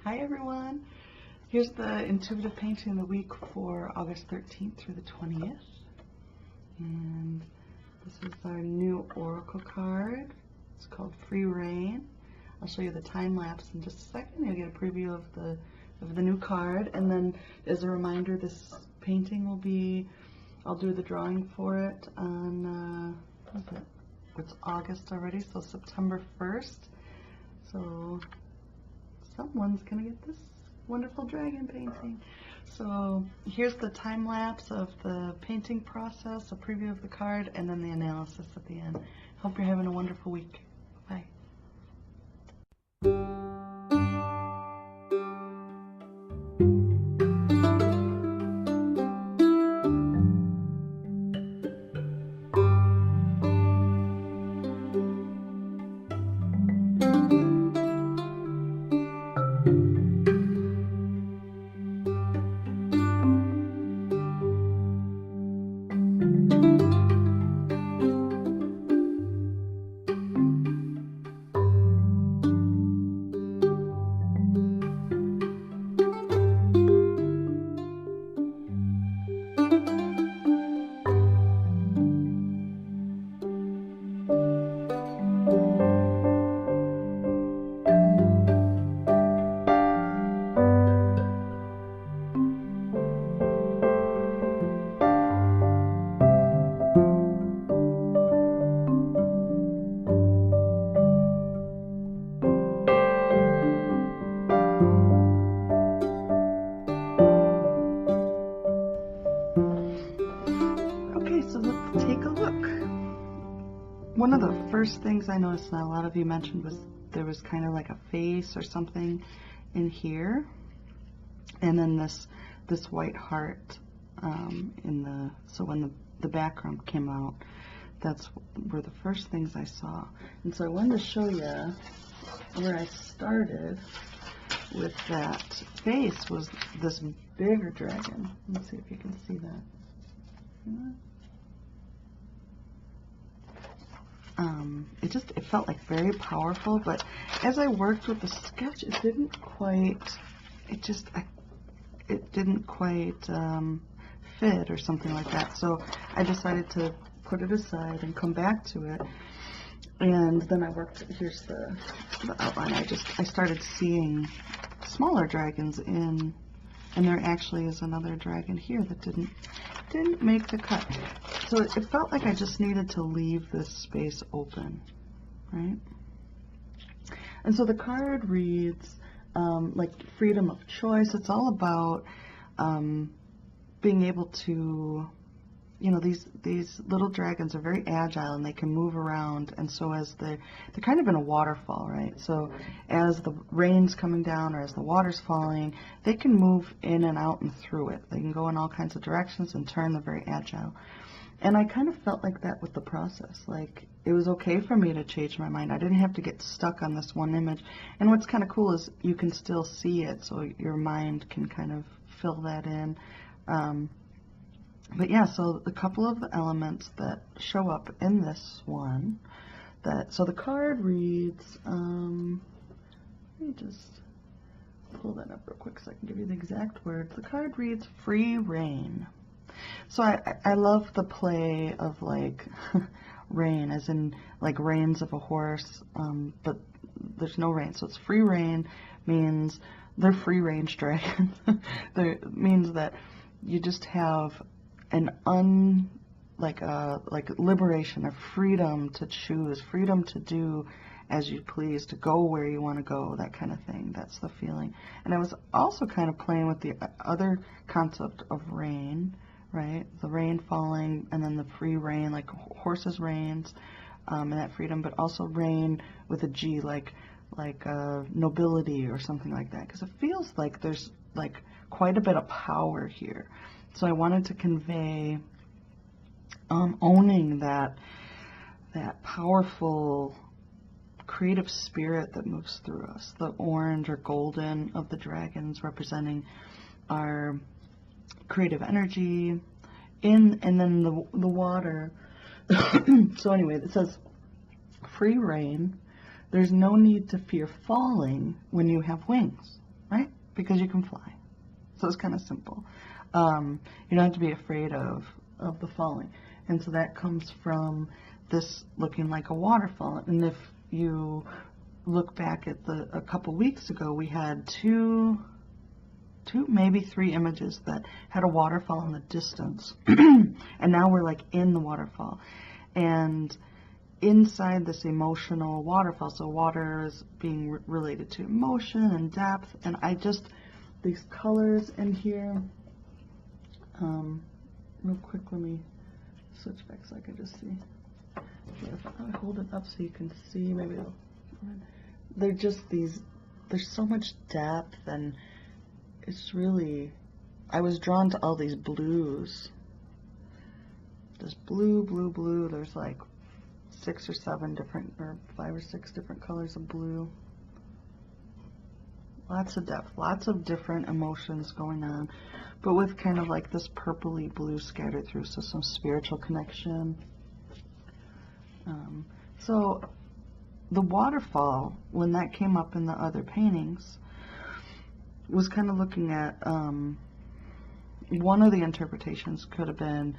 Hi everyone! Here's the intuitive painting of the week for August 13th through the 20th. And this is our new oracle card. It's called Free Reign. I'll show you the time lapse in just a second. You'll get a preview of the new card. And then as a reminder, this painting will be, I'll do the drawing for it on, it's August already, so September 1st. So someone's gonna get this wonderful dragon painting. So here's the time lapse of the painting process, a preview of the card, and then the analysis at the end. Hope you're having a wonderful week. Bye. So let's take a look. One of the first things I noticed, and a lot of you mentioned, was there was kind of like a face or something in here, and then this white heart so when the background came out, that's were the first things I saw. And so I wanted to show you where I started with that face was this bigger dragon. Let's see if you can see that. It felt like very powerful, but as I worked with the sketch, it didn't quite fit or something like that. So I decided to put it aside and come back to it. And then I worked, here's the outline. I started seeing smaller dragons and there actually is another dragon here that didn't make the cut. So it felt like I just needed to leave this space open, right? And so the card reads like freedom of choice. It's all about being able to, you know, these little dragons are very agile and they can move around, and so as they're kind of in a waterfall, right? So as the rain's coming down or as the water's falling, they can move in and out and through it. They can go in all kinds of directions and turn. They're very agile. And I kind of felt like that with the process. Like, it was okay for me to change my mind. I didn't have to get stuck on this one image. And what's kind of cool is you can still see it, so your mind can kind of fill that in. But yeah, so a couple of the elements that show up in this one, so the card reads, let me just pull that up real quick so I can give you the exact words. The card reads free reign. So I love the play of like rein, as in like reins of a horse, but there's no rein. So it's free reign means they're free range dragons. It means that you just have an like liberation, a freedom to choose, freedom to do as you please, to go where you want to go, that kind of thing. That's the feeling. And I was also kind of playing with the other concept of rain, right? The rain falling, and then the free reign, like horses' reins, and that freedom, but also reign with a G, like nobility or something like that, because it feels like there's like quite a bit of power here. So I wanted to convey owning that powerful creative spirit that moves through us. The orange or golden of the dragons representing our creative energy, and then the water. So anyway, it says free reign. There's no need to fear falling when you have wings. right? Because you can fly. So it's kind of simple. You don't have to be afraid of the falling. And so that comes from this looking like a waterfall. And if you look back at a couple weeks ago, we had two, maybe three images that had a waterfall in the distance. And now we're like in the waterfall. And inside this emotional waterfall, so water is being related to emotion and depth, and these colors in here, real quick, let me switch back so I can just see. If I hold it up so you can see, maybe they're just these, there's so much depth, and it's really, I was drawn to all these blues. There's blue, blue, blue, there's like 6 or 7 different, or 5 or 6 different colors of blue. Lots of depth, lots of different emotions going on, but with kind of like this purpley blue scattered through, so some spiritual connection. So the waterfall, when that came up in the other paintings, was kind of looking at, one of the interpretations could have been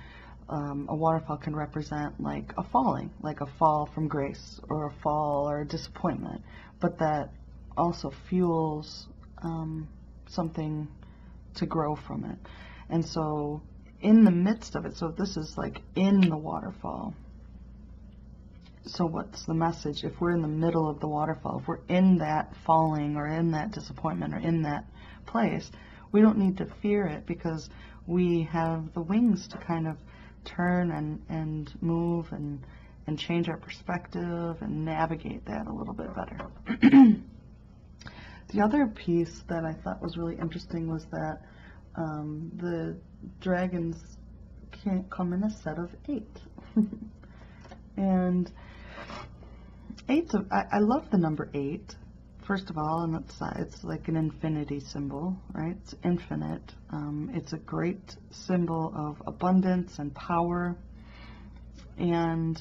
a waterfall can represent like a falling, like a fall from grace, or a fall or a disappointment, but that also fuels something to grow from it. And so in the midst of it, so this is like in the waterfall, so what's the message? If we're in the middle of the waterfall, if we're in that falling or in that disappointment or in that place, we don't need to fear it, because we have the wings to kind of turn and move and change our perspective and navigate that a little bit better. The other piece that I thought was really interesting was that the dragons can't come in a set of 8. And I love the number 8, first of all, and it's like an infinity symbol, right? It's infinite. It's a great symbol of abundance and power, and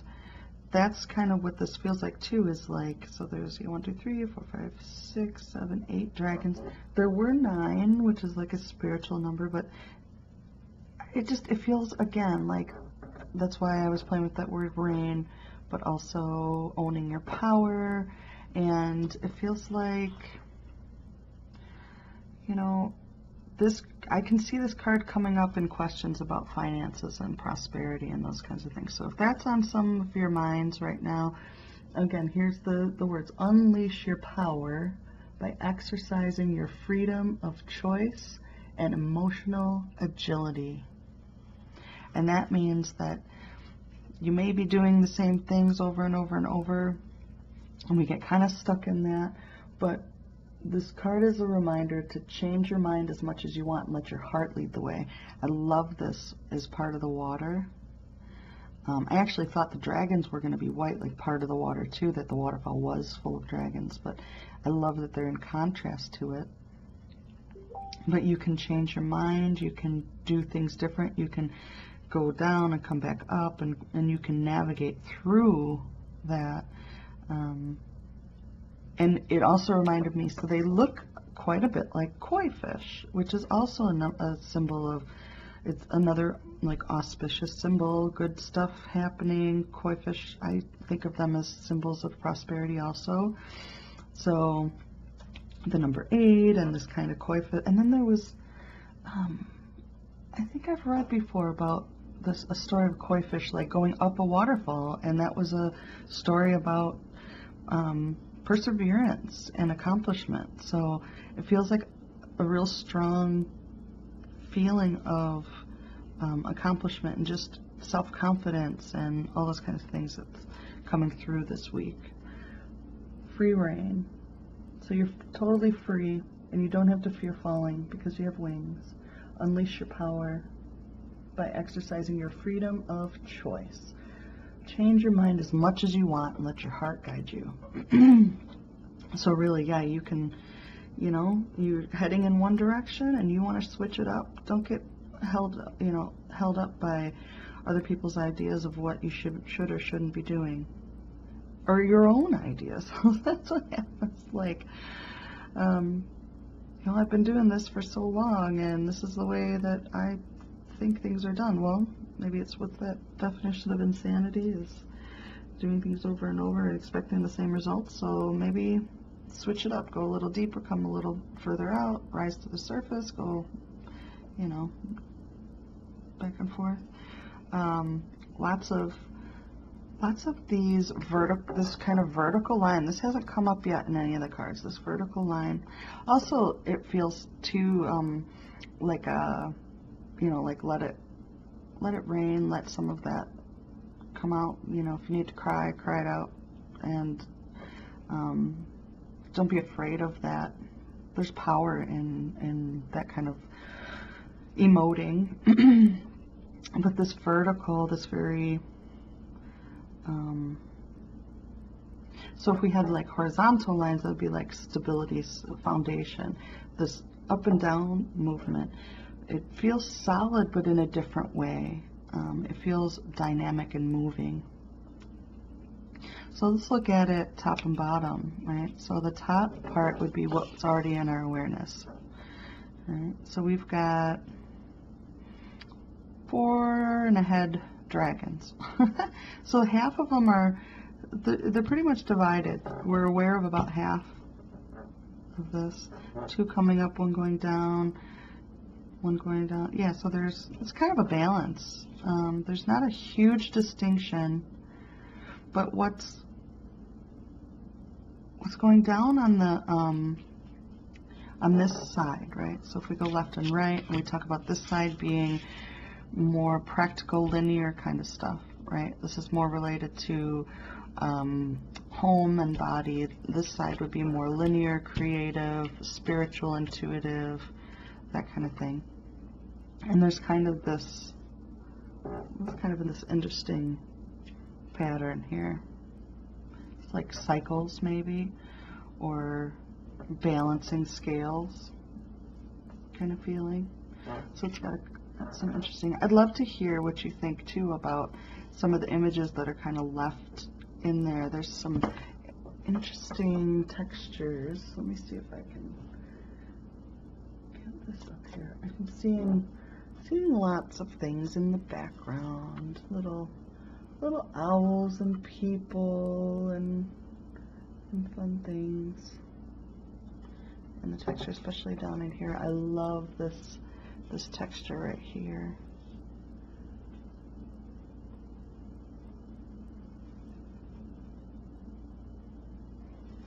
that's kind of what this feels like too, is like, so there's 1, 2, 3, 4, 5, 6, 7, 8 dragons. There were 9, which is like a spiritual number, but it feels, again, like, that's why I was playing with that word rain, but also owning your power. And it feels like, you know, I can see this card coming up in questions about finances and prosperity and those kinds of things. So if that's on some of your minds right now, again, here's the words: unleash your power by exercising your freedom of choice and emotional agility. And that means that you may be doing the same things over and over and over, and we get kind of stuck in that, but this card is a reminder to change your mind as much as you want and let your heart lead the way. I love this as part of the water. I actually thought the dragons were going to be white, like part of the water too, that the waterfall was full of dragons, but I love that they're in contrast to it. But you can change your mind, you can do things different, you can go down and come back up, and you can navigate through that. And it also reminded me, so they look quite a bit like koi fish, which is also a symbol of, it's another like auspicious symbol, good stuff happening. Koi fish, I think of them as symbols of prosperity also. So the number 8 and this kind of koi fish. And then there was, I think I've read before about a story of koi fish like going up a waterfall, and that was a story about perseverance and accomplishment. So it feels like a real strong feeling of accomplishment and just self-confidence and all those kinds of things that's coming through this week. Free reign. So you're totally free, and you don't have to fear falling because you have wings. Unleash your power by exercising your freedom of choice. Change your mind as much as you want and let your heart guide you. So really, yeah, you can, you know, you're heading in one direction and you want to switch it up. Don't get held up by other people's ideas of what you should or shouldn't be doing, or your own ideas. That's what happens. Like, you know, I've been doing this for so long and this is the way that I think things are done. Well, maybe it's what that definition of insanity is, doing things over and over and expecting the same results. So maybe switch it up, go a little deeper, come a little further out, rise to the surface, go, you know, back and forth. Lots of these this kind of vertical line. This hasn't come up yet in any of the cards. This vertical line. Also, it feels too like a, you know, like let it rain. Let some of that come out. You know, if you need to cry, cry it out, and don't be afraid of that. There's power in that kind of emoting. But this vertical, this very so if we had like horizontal lines, that would be like stability, foundation. This up and down movement, it feels solid, but in a different way. It feels dynamic and moving. So let's look at it top and bottom, right? So the top part would be what's already in our awareness, right? So we've got 4 and a head dragons. So half of them are, they're pretty much divided. We're aware of about half of this. 2 coming up, 1 going down, 1 going down. Yeah, so it's kind of a balance. There's not a huge distinction, but what's going down on the on this side, right? So if we go left and right, and we talk about this side being more practical, linear kind of stuff, right? This is more related to home and body. This side would be more linear, creative, spiritual, intuitive, that kind of thing. And there's kind of this, it's kind of in this interesting pattern here. It's like cycles maybe, or balancing scales kind of feeling. So it's got some interesting. I'd love to hear what you think too about some of the images that are kind of left in there. There's some interesting textures. Let me see if I can get this up here. I'm seeing lots of things in the background. Little owls and people and fun things. And the texture, especially down in here. I love this texture right here.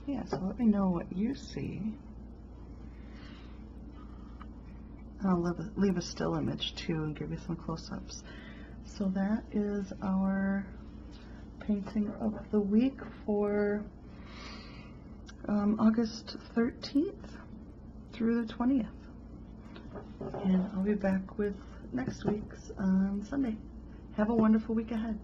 Yeah, so let me know what you see. I'll leave a still image too and give you some close-ups. So that is our painting of the week for August 13th through the 20th. And I'll be back with next week's on Sunday. Have a wonderful week ahead.